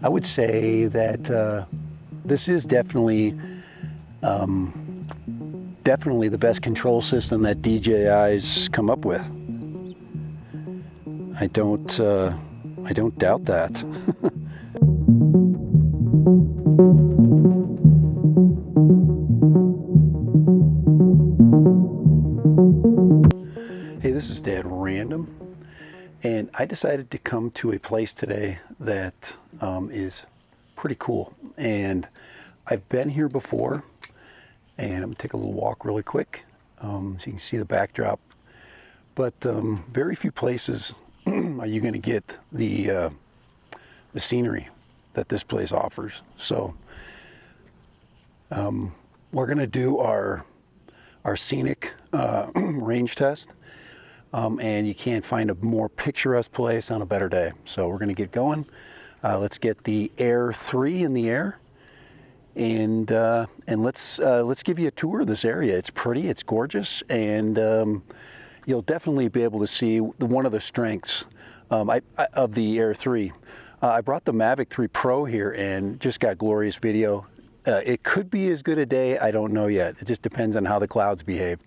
I would say that this is definitely definitely the best control system that DJI's come up with. I don't doubt that. Hey, this is Dad Random, and I decided to come to a place today that is pretty cool. And I've been here before, and I'm gonna take a little walk really quick so you can see the backdrop. But very few places are you gonna get the scenery that this place offers. So we're gonna do our Scenic range test. And you can't find a more picturesque place on a better day. So we're going to get going. Let's get the Air 3 in the air, and let's give you a tour of this area. It's pretty, it's gorgeous, and you'll definitely be able to see one of the strengths of the Air 3. I brought the Mavic 3 Pro here and just got glorious video. It could be as good a day, I don't know yet. It just depends on how the clouds behave.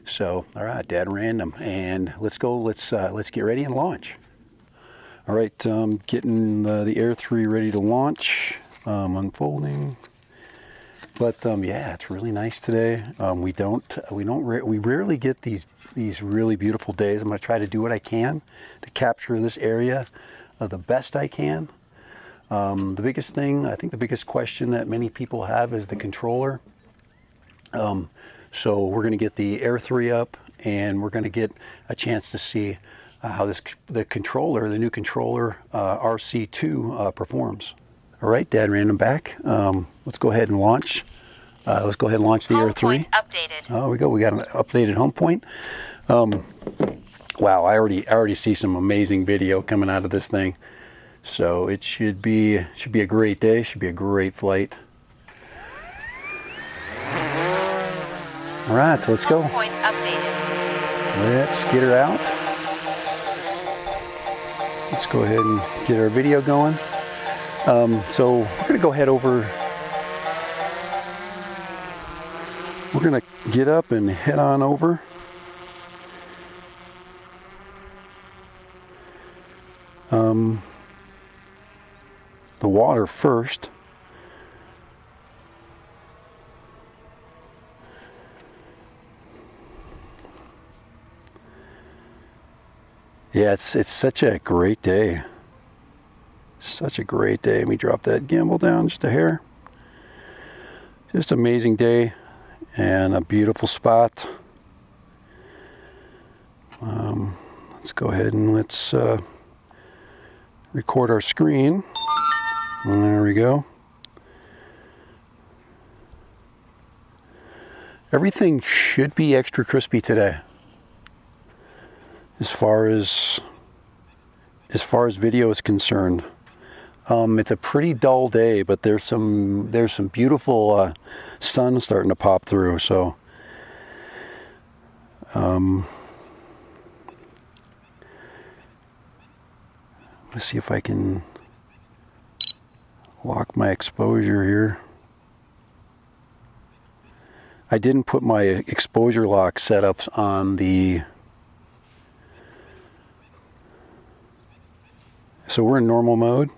So, all right, Dad Random, and let's go. Let's get ready and launch. All right, getting the Air 3 ready to launch, unfolding. But yeah, it's really nice today. We rarely get these really beautiful days. I'm going to try to do what I can to capture this area the best I can. The biggest thing, I think, the biggest question that many people have is the controller. So we're going to get the Air 3 up, and we're going to get a chance to see how the controller, the new controller RC2 performs. All right, Dad Random back. Let's go ahead and launch. Let's go ahead and launch the Air 3. Home point updated. Oh, we go. We got an updated home point. Wow, I already see some amazing video coming out of this thing. So it should be a great day. Should be a great flight. All right, let's go. Point updated. Let's get her out. Let's go ahead and get our video going. So we're going to go head over. We're going to get up and head on over. The water first. Yeah, it's such a great day. Such a great day. Let me drop that gimbal down just a hair. Just an amazing day and a beautiful spot. Let's go ahead and let's record our screen. And there we go. Everything should be extra crispy today. As far as video is concerned, it's a pretty dull day, but there's some beautiful sun starting to pop through. So let's see if I can lock my exposure here. I didn't put my exposure lock setups on the. So we're in normal mode.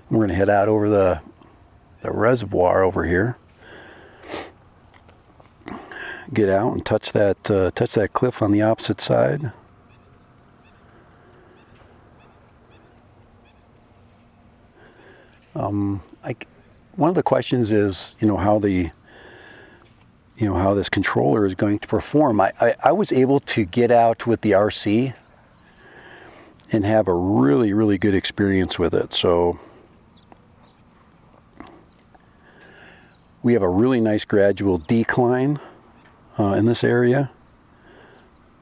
We're going to head out over the reservoir over here. Get out and touch that cliff on the opposite side. One of the questions is, how this controller is going to perform. I was able to get out with the RC and have a really, really good experience with it. So we have a really nice gradual decline in this area,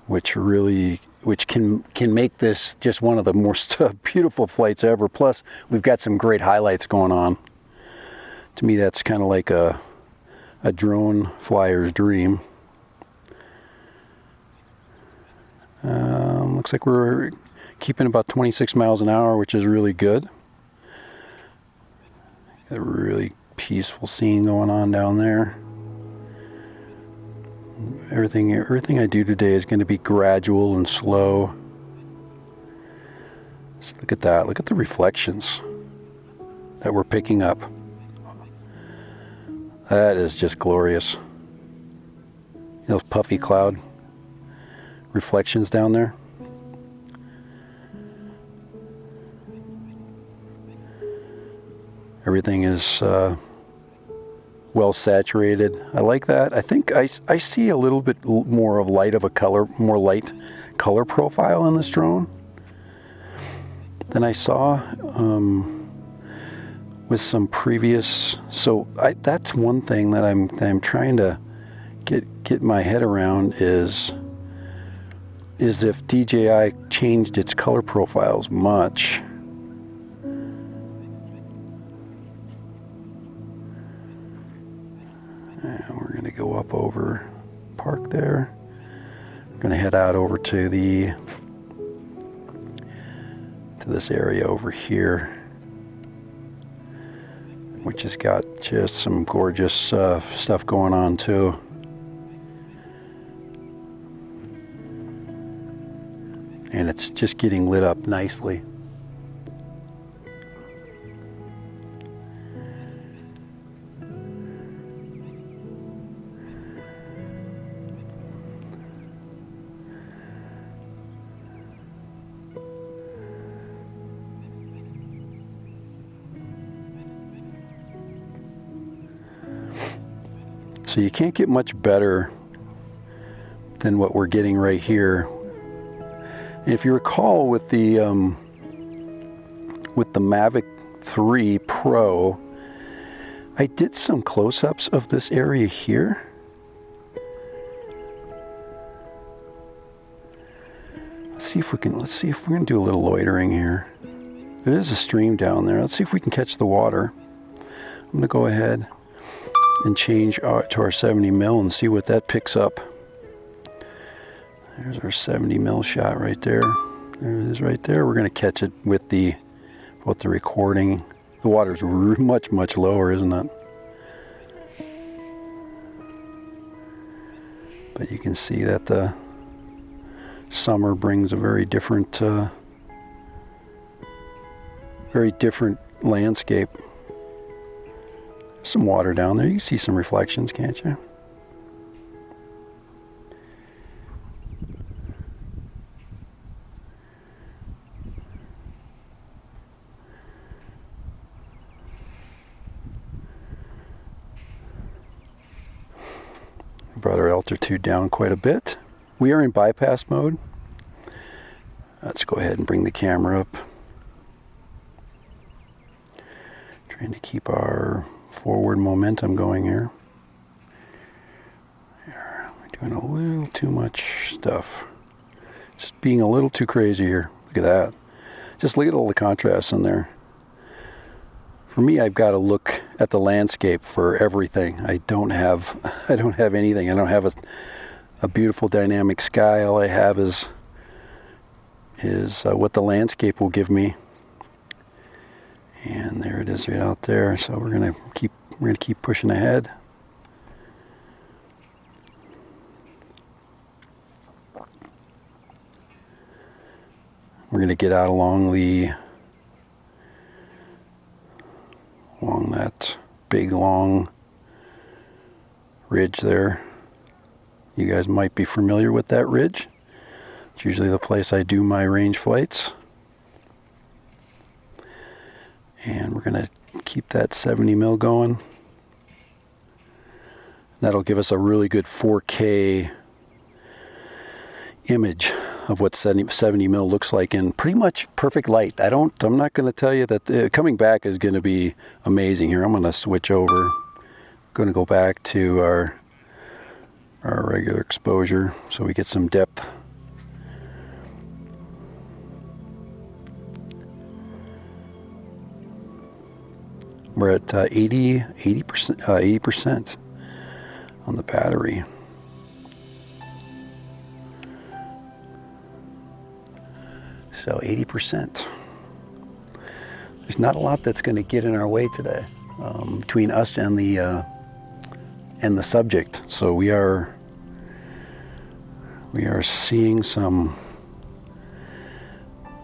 which can make this just one of the most beautiful flights ever. Plus, we've got some great highlights going on. To me, that's kind of like a drone flyer's dream. Looks like we're keeping about 26 miles an hour, which is really good. A really peaceful scene going on down there. Everything I do today is going to be gradual and slow. So look at that. Look at the reflections that we're picking up. That is just glorious. Those puffy cloud reflections down there. Everything is well saturated. I like that. I think I see a little bit more of light of a color, more light color profile in this drone than I saw with some previous. So that's one thing that I'm trying to get my head around is if DJI changed its color profiles much. And we're going to go up over park there. We're going to head out over to this area over here, which has got just some gorgeous stuff going on too. And it's just getting lit up nicely. So you can't get much better than what we're getting right here. And if you recall with the Mavic 3 Pro, I did some close-ups of this area here. Let's see if we're gonna do a little loitering here. There is a stream down there. Let's see if we can catch the water. I'm gonna go ahead and change to our 70 mil and see what that picks up. There's our 70 mil shot right there. There it is right there. We're going to catch it with the recording. The water's much lower, isn't it? But you can see that the summer brings a very different landscape. Some water down there. You can see some reflections, can't you? Brought our altitude down quite a bit. We are in bypass mode. Let's go ahead and bring the camera up. Trying to keep our forward momentum going here. We're doing a little too much stuff. Just being a little too crazy here. Look at that. Just look at all the contrasts in there. For me, I've got to look at the landscape for everything. I don't have anything. I don't have a beautiful dynamic sky. All I have is what the landscape will give me. And there it is right out there. So we're gonna keep pushing ahead. We're gonna get out along that big long ridge there. You guys might be familiar with that ridge. It's usually the place I do my range flights. And we're going to keep that 70 mil going. That'll give us a really good 4K image of what 70 mil looks like in pretty much perfect light. I'm not going to tell you that coming back is going to be amazing here. I'm going to switch over. I'm going to go back to our regular exposure so we get some depth. We're at 80% on the battery. So 80%. There's not a lot that's going to get in our way today between us and the subject. So we are seeing some.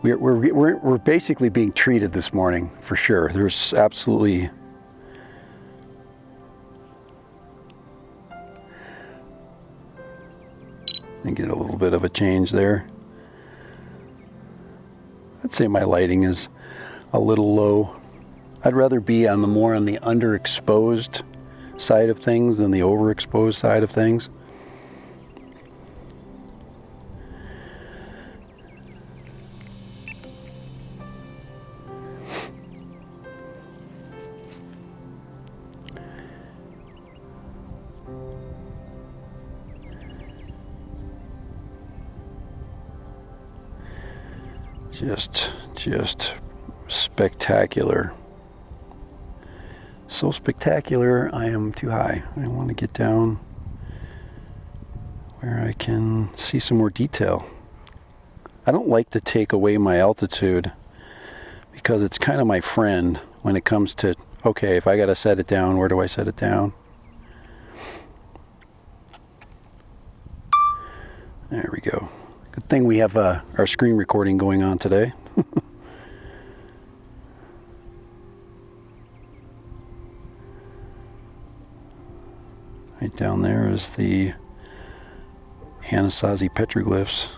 We're basically being treated this morning for sure. There's absolutely. I get a little bit of a change there. I'd say my lighting is a little low. I'd rather be on the more on the underexposed side of things than the overexposed side of things. Just spectacular. So spectacular, I am too high. I want to get down where I can see some more detail. I don't like to take away my altitude because it's kind of my friend when it comes to, okay, if I got to set it down, where do I set it down? There we go. Good thing we have our screen recording going on today. Right down there is the Anasazi petroglyphs.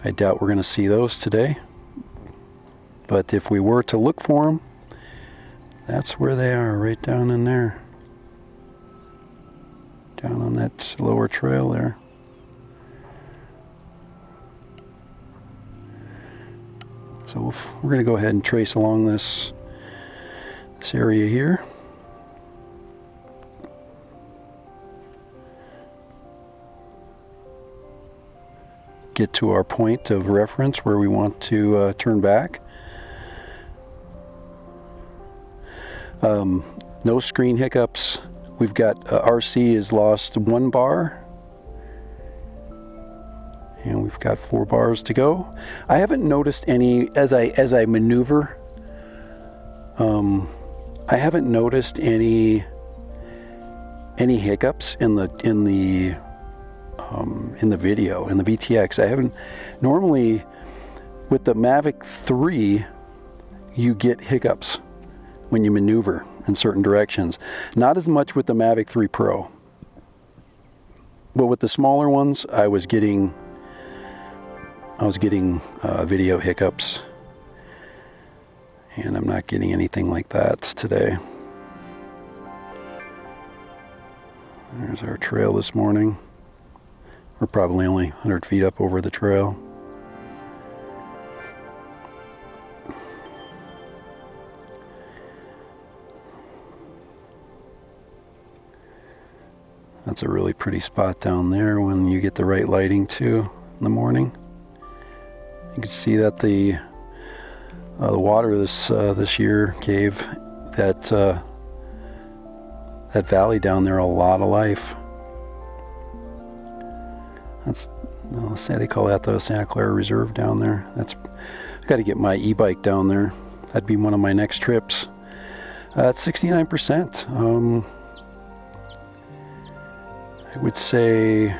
I doubt we're going to see those today. But if we were to look for them, that's where they are, right down in there. Down on that lower trail there. So we're going to go ahead and trace along this area here. Get to our point of reference where we want to turn back. No screen hiccups. We've got RC has lost 1 bar. And we've got 4 bars to go. I haven't noticed any as I maneuver. I haven't noticed any hiccups in the video in the VTX. I haven't. Normally, with the Mavic 3, you get hiccups when you maneuver in certain directions. Not as much with the Mavic 3 Pro, but with the smaller ones, I was getting video hiccups, and I'm not getting anything like that today. There's our trail this morning. We're probably only 100 feet up over the trail. That's a really pretty spot down there when you get the right lighting too in the morning. You can see that the water this year gave that valley down there a lot of life. Let's say they call that the Santa Clara Reserve down there. I got to get my e-bike down there. That'd be one of my next trips. It's 69%. I would say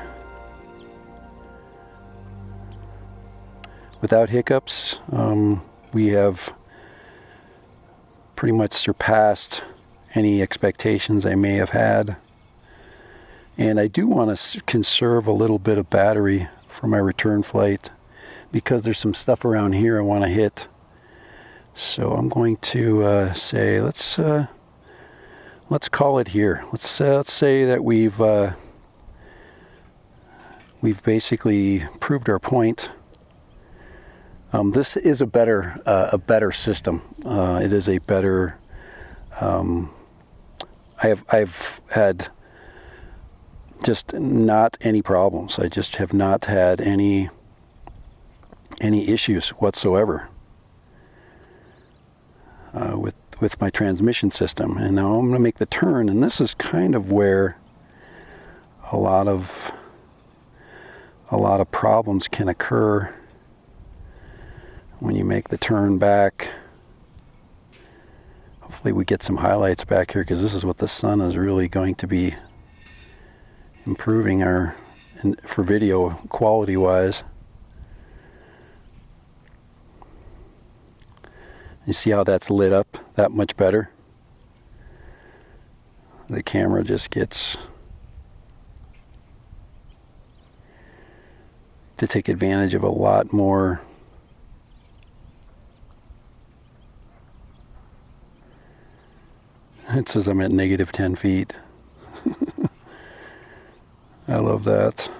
without hiccups, we have pretty much surpassed any expectations I may have had. And I do want to conserve a little bit of battery for my return flight because there's some stuff around here I want to hit. So I'm going to say let's call it here. Let's say that we've basically proved our point. This is a better system. It is a better. I've had just not any problems. I just have not had any issues whatsoever with my transmission system. And now I'm going to make the turn, and this is kind of where a lot of problems can occur. when you make the turn back. Hopefully we get some highlights back here, because this is what the sun is really going to be improving our for video quality wise. You see how that's lit up that much better? The camera just gets to take advantage of a lot more It says I'm at negative 10 feet. I love that.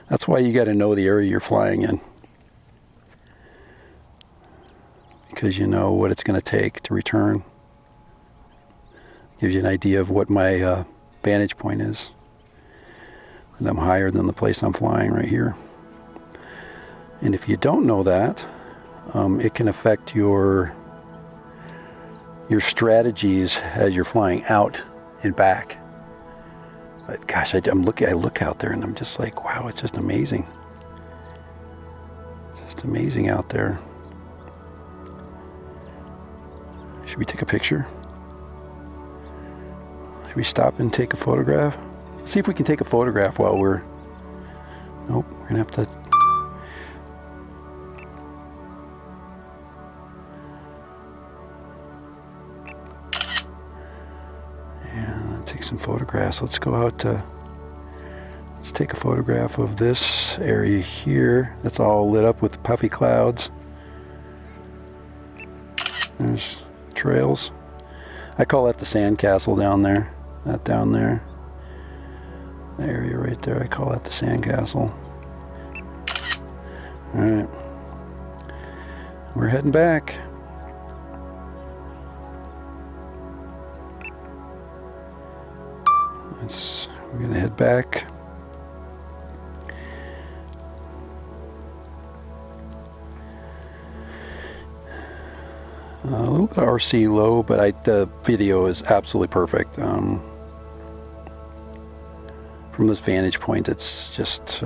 That's why you got to know the area you're flying in, because you know what it's going to take to return. Gives you an idea of what my vantage point is. And I'm higher than the place I'm flying right here. And if you don't know that, it can affect your strategies as you're flying out and back. But gosh, I look out there and I'm just like, wow, it's just amazing. Just amazing out there. Should we take a picture? Should we stop and take a photograph? Let's see if we can take a photograph while we're... Nope, we're gonna have to... Take some photographs. Let's go out to, let's take a photograph of this area here. That's all lit up with puffy clouds. There's trails. I call that the sandcastle down there. That down there. The area right there, I call that the sandcastle. Alright. We're heading back. We're going to head back. A little bit of RC low, but the video is absolutely perfect. From this vantage point, it's just...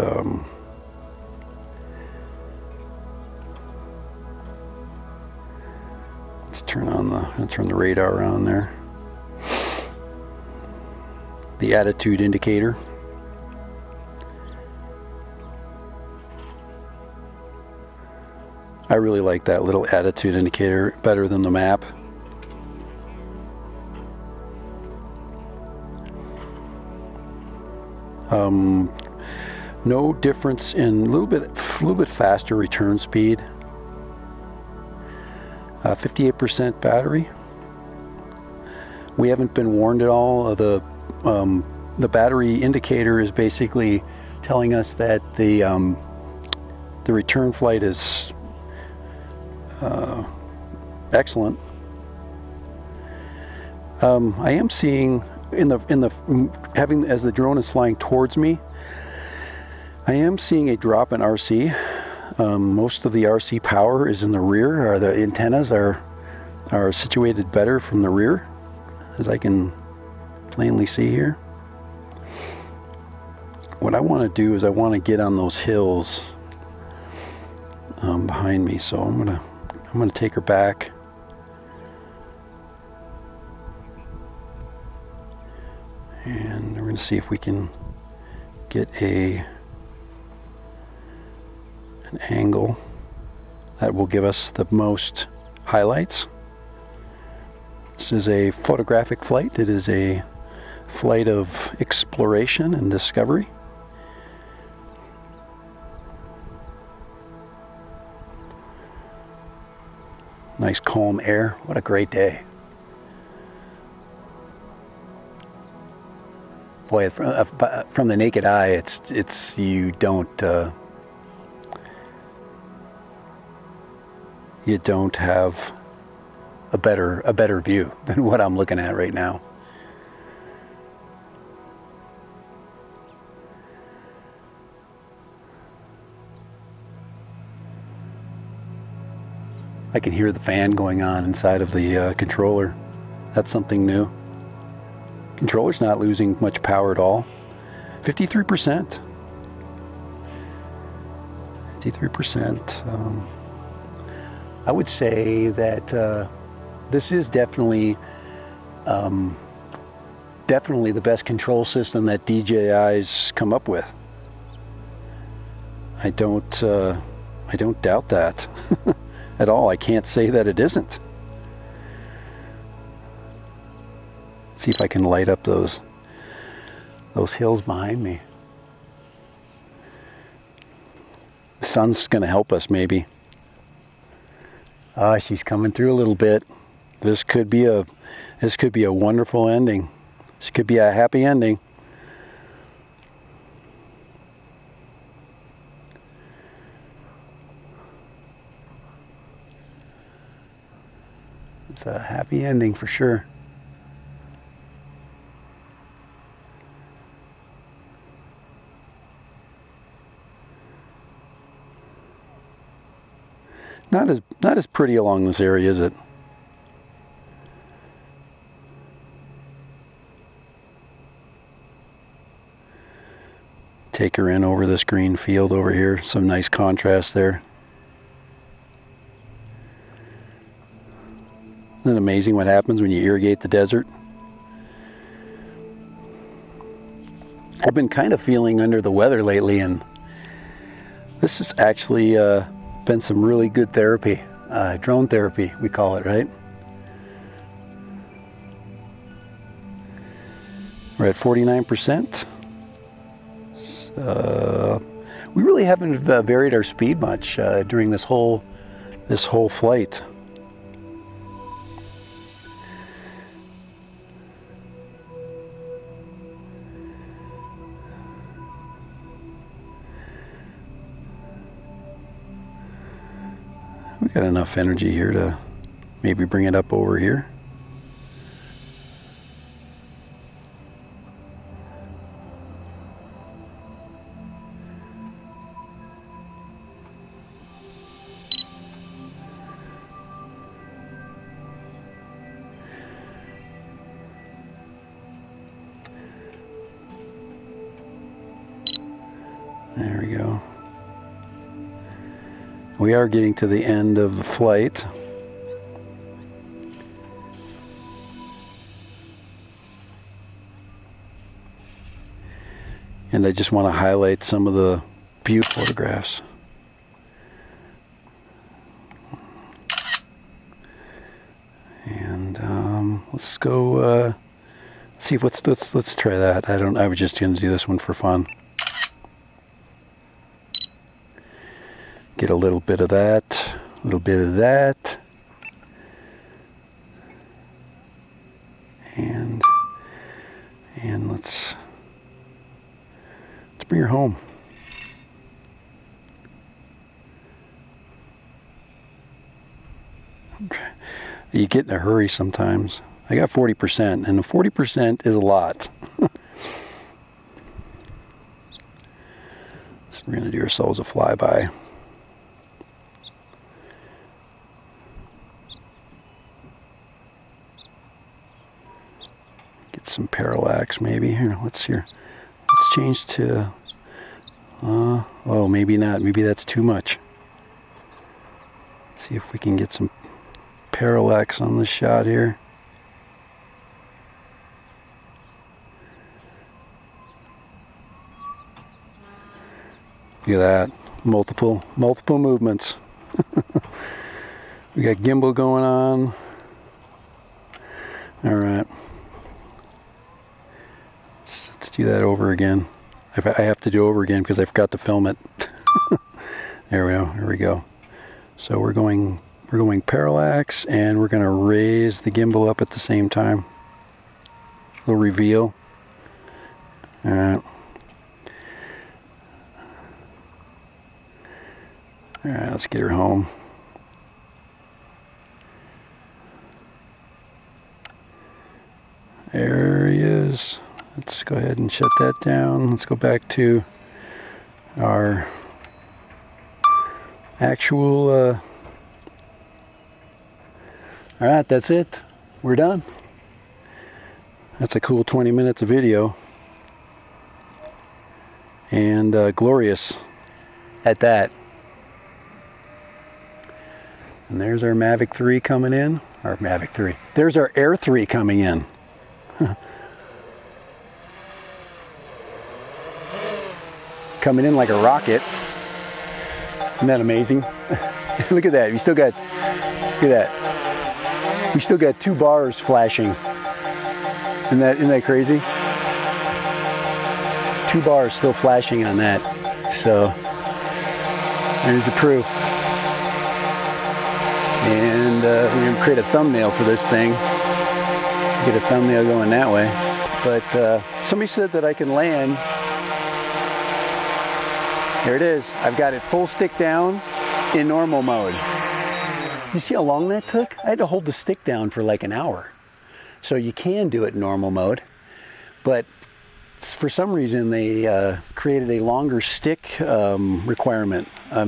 let's turn the radar on there. The attitude indicator. I really like that little attitude indicator better than the map. No difference in a little bit faster return speed. 58% battery. We haven't been warned at all. The battery indicator is basically telling us that the return flight is excellent. I am seeing as the drone is flying towards me, I am seeing a drop in RC. Most of the RC power is in the rear, or the antennas are situated better from the rear, as I can plainly see here. What I want to do is I want to get on those hills behind me, so I'm gonna take her back. And we're going to see if we can get an angle that will give us the most highlights. This is a photographic flight. It is a flight of exploration and discovery. Nice calm air. What a great day. Boy, from the naked eye, it's you don't have a better view than what I'm looking at right now. I can hear the fan going on inside of the controller. That's something new. Controller's not losing much power at all. 53%. 53%. I would say that this is definitely the best control system that DJI's come up with. I don't doubt that at all. I can't say that it isn't. Let's see if I can light up those hills behind me. The sun's going to help us, maybe. Ah, she's coming through a little bit. This could be a wonderful ending. This could be a happy ending. It's a happy ending for sure. Not as pretty along this area, is it? Take her in over this green field over here. Some nice contrast there. Isn't it amazing what happens when you irrigate the desert? I've been kind of feeling under the weather lately, and this has actually been some really good therapy. Drone therapy, we call it, right? We're at 49%. We really haven't varied our speed much during this whole flight. We got enough energy here to maybe bring it up over here. There we go. We are getting to the end of the flight. And I just want to highlight some of the beautiful photographs. And let's go see if let's try that. I was just going to do this one for fun. Get a little bit of that, a little bit of that, and let's bring her home. Okay. You get in a hurry sometimes. I got 40%, and 40% is a lot. So we're going to do ourselves a flyby. Some parallax maybe here. Let's change to oh, maybe not, maybe that's too much. Let's see if we can get some parallax on this shot here. Look at that, multiple movements. We got gimbal going on. All right. Let's do that over again. I have to do over again because I forgot to film it. There we go. Here we go. So we're going parallax, and we're going to raise the gimbal up at the same time. A little reveal. All right. All right. Let's get her home. There he is. Let's go ahead and shut that down. Let's go back to our actual all right, that's it. We're done. That's a cool 20 minutes of video, and glorious at that. And there's our Mavic 3 coming in. Our Mavic 3. There's our Air 3 coming in. Coming in like a rocket. Isn't that amazing? Look at that. We still got, look at that. We still got 2 bars flashing. Isn't that crazy? 2 bars still flashing on that. So there's the proof. And we're going to create a thumbnail for this thing. Get a thumbnail going that way. But somebody said that I can land. There it is. I've got it full stick down in normal mode. You see how long that took? I had to hold the stick down for like an hour. So you can do it in normal mode, but for some reason they created a longer stick requirement. I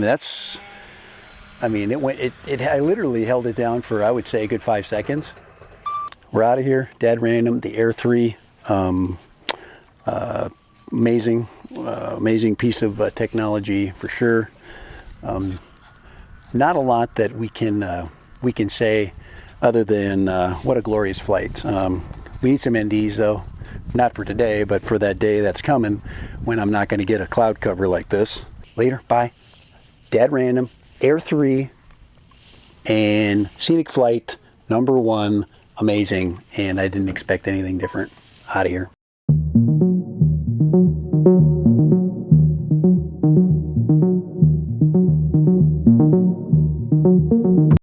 literally held it down for, I would say, a good 5 seconds. We're out of here. Dead random. The Air 3. Amazing piece of technology for sure. Not a lot that we can say other than what a glorious flight. We need some NDs though, not for today, but for that day that's coming when I'm not going to get a cloud cover like this. Later, bye. Dead random, Air 3, and Scenic flight #1, amazing, and I didn't expect anything different. Out of here.